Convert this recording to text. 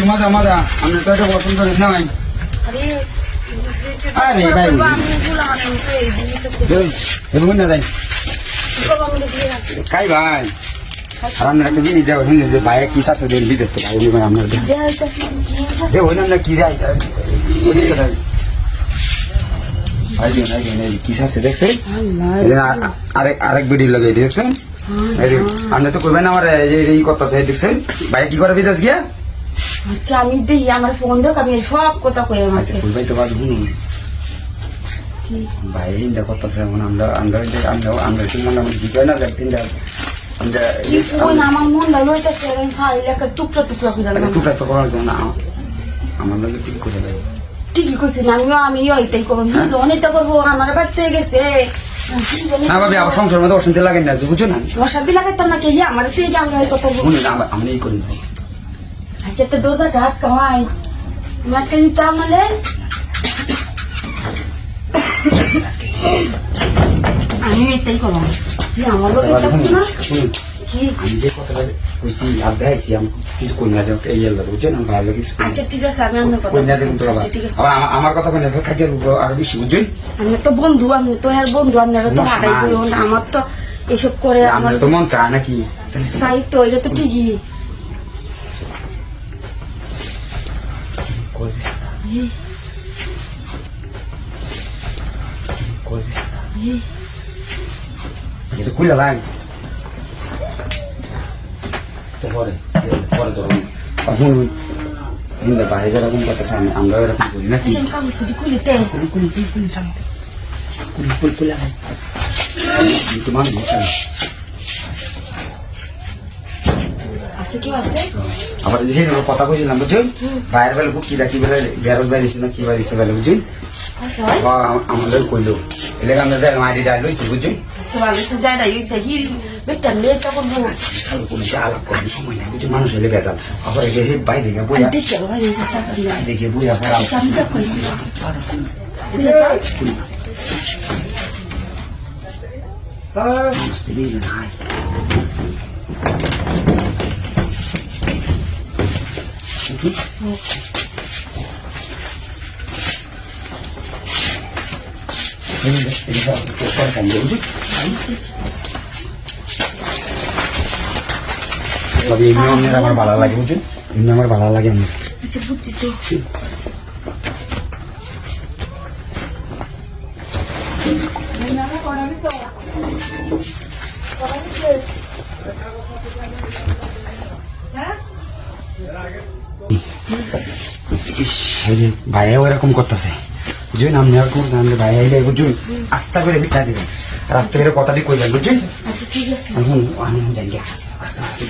মজা মজা আমি তো এটা পছন্দ করি না ভাই। আরে ভাই না যাই খাই ভাই। আর আপনার একটা জিনিস দেওয়া শুনে যে ভাই কি চাচ্ছে দেন বিদেশ থেকে ভাই আপনার দেবো না কি দেয় কি চাচ্ছে দেখছেন আরেক ভিডিও লাগাই দেখছেন। আপনি তো কইবেন আমার এই করতেছে দেখছেন ভাই কি করে বিদেশ গিয়া। আচ্ছা আমি দেখি আমার ফোন দেখ আমি সব কথা কই আমাকে ভাই তো বাদ শুনুন ভাই হিন্দা করতেছে আমরা আমরা আমরা আমরা আমরা জিগাই না হিন্দা আমার মন লইতেছে টুকরা টুকরা টুকরা টুকরা না আমার লোক ঠিক করে দেয় ঠিকই করছি না আমিও এটাই করবো অনেকটা করবো আমার বাড়িতে গেছে না ভাবি আবার সংসার মধ্যে অশান্তি লাগে না বুঝছো না অশান্তি লাগাইতাম না কে আমার তুই আমরা কথা আমি এই করি আচ্ছা তো দরজাটা আটকা হয় আটকে দিতে আমলে আমি এটাই করলাম আমার লোক এটা না কি আমি যে কথাটা কইছি আর দেখাইছি আমি কিছু কই না যে এই এলো বুঝছো না ভালো কিছু আচ্ছা ঠিক আছে আমি আপনার কথা কই না যে কিন্তু আবার আমার কথা কই না কাজের আর বেশি বুঝছেন আমি তো বন্ধু আমি তো এর বন্ধু আপনারা তো হারাই কইও না আমার তো এসব করে আমার তো মন চায় নাকি চাই তো এটা তো ঠিকই এটা খুলে লাগ পরে পরে তো এখন হিন্দা বাইরে যেরকম করতেছে আমরা এরকম করি নাকি খুলিতে তোমার আছে কেউ আছে আবার যে কথা কইছিলাম বুঝছেন বাইরের বেলা কি দেখি বেলা বেরোজ বাইরেছে না কি বাইরেছে বেলা বুঝছেন আমাদের কইলো এলে আমরা দেখ মাটি ডাল লইছি বুঝছেন মানুষ হলে বেজাল আবার বাইরে বইয়া দেখে বইয়া আমার ভালো লাগে বুঝছেন এমনি আমার ভালো লাগে আমার বুঝছি তো ভাইয়া ওরকম করতেছে বুঝুন আপনি এরকম ভাই আইলে বুঝুন আচ্ছা করে মিঠা দিবেন আর আচ্ছা করে কথাটি কইবেন বুঝছেন আচ্ছা ঠিক আছে এখন আমি যাই আস্তে আস্তে